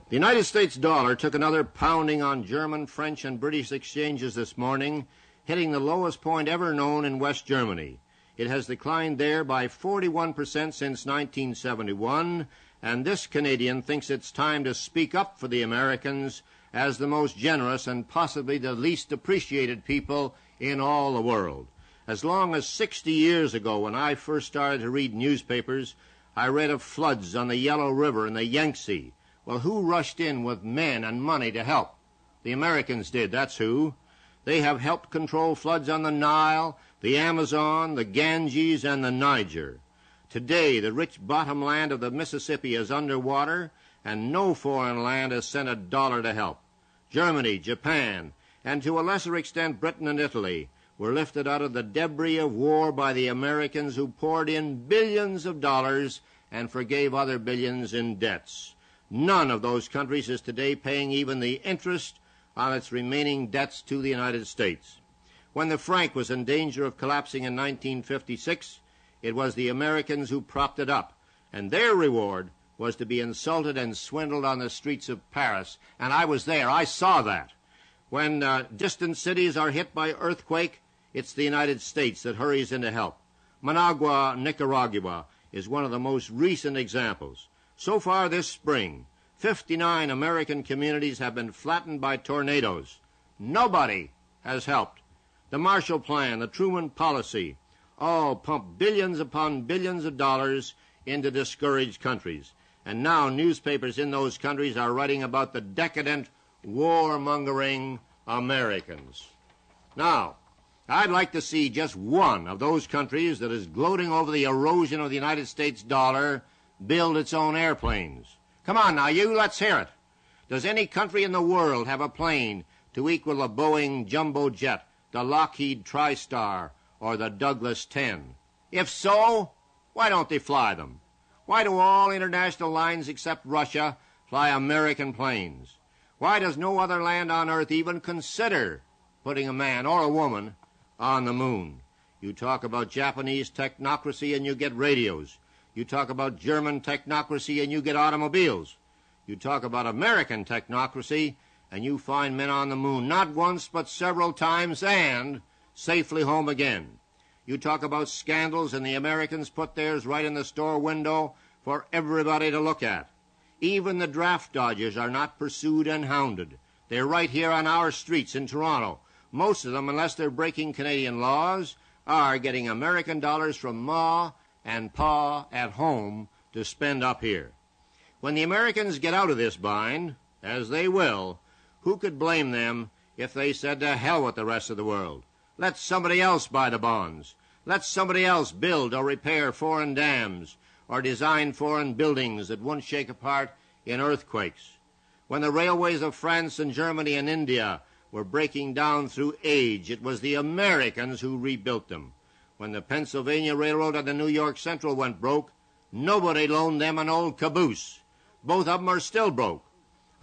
The United States dollar took another pounding on German, French, and British exchanges this morning, hitting the lowest point ever known in West Germany. It has declined there by 41% since 1971, and this Canadian thinks it's time to speak up for the Americans as the most generous and possibly the least appreciated people in all the world. As long as 60 years ago, when I first started to read newspapers, I read of floods on the Yellow River and the Yangtze. Well, who rushed in with men and money to help? The Americans did, that's who. They have helped control floods on the Nile, the Amazon, the Ganges, and the Niger. Today, the rich bottom land of the Mississippi is underwater, and no foreign land has sent a dollar to help. Germany, Japan, and to a lesser extent Britain and Italy were lifted out of the debris of war by the Americans, who poured in billions of dollars and forgave other billions in debts. None of those countries is today paying even the interest on its remaining debts to the United States. When the franc was in danger of collapsing in 1956, it was the Americans who propped it up, and their reward was to be insulted and swindled on the streets of Paris. And I was there. I saw that. When distant cities are hit by earthquake, it's the United States that hurries in to help. Managua, Nicaragua, is one of the most recent examples. So far this spring, 59 American communities have been flattened by tornadoes. Nobody has helped. The Marshall Plan, the Truman Policy, all pump billions upon billions of dollars into discouraged countries. And now newspapers in those countries are writing about the decadent, warmongering Americans. Now, I'd like to see just one of those countries that is gloating over the erosion of the United States dollar build its own airplanes. Come on now, you, let's hear it. Does any country in the world have a plane to equal the Boeing jumbo jet, the Lockheed TriStar, or the Douglas 10? If so, why don't they fly them? Why do all international lines except Russia fly American planes? Why does no other land on Earth even consider putting a man or a woman on the moon? You talk about Japanese technocracy and you get radios. You talk about German technocracy and you get automobiles. You talk about American technocracy and you find men on the moon, not once but several times, and safely home again. You talk about scandals and the Americans put theirs right in the store window for everybody to look at. Even the draft dodgers are not pursued and hounded. They're right here on our streets in Toronto. Most of them, unless they're breaking Canadian laws, are getting American dollars from Ma and Pa at home to spend up here. When the Americans get out of this bind, as they will, who could blame them if they said to hell with the rest of the world? Let somebody else buy the bonds. Let somebody else build or repair foreign dams or design foreign buildings that won't shake apart in earthquakes. When the railways of France and Germany and India were breaking down through age, it was the Americans who rebuilt them. When the Pennsylvania Railroad and the New York Central went broke, nobody loaned them an old caboose. Both of them are still broke.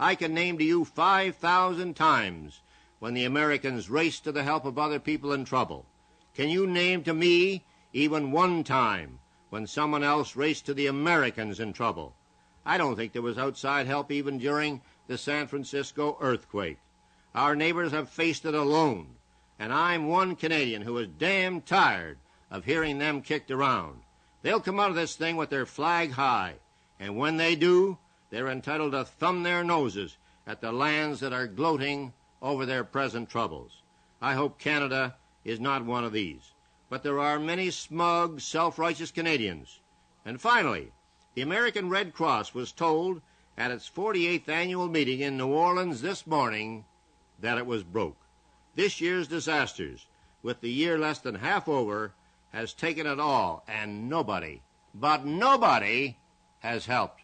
I can name to you 5,000 times when the Americans raced to the help of other people in trouble. Can you name to me even one time when someone else raced to the Americans in trouble? I don't think there was outside help even during the San Francisco earthquake. Our neighbors have faced it alone, and I'm one Canadian who is damn tired of hearing them kicked around. They'll come out of this thing with their flag high, and when they do, they're entitled to thumb their noses at the lands that are gloating over their present troubles. I hope Canada is not one of these. But there are many smug, self-righteous Canadians. And finally, the American Red Cross was told at its 48th annual meeting in New Orleans this morning that it was broke. This year's disasters, with the year less than half over, has taken it all, and nobody, but nobody, has helped.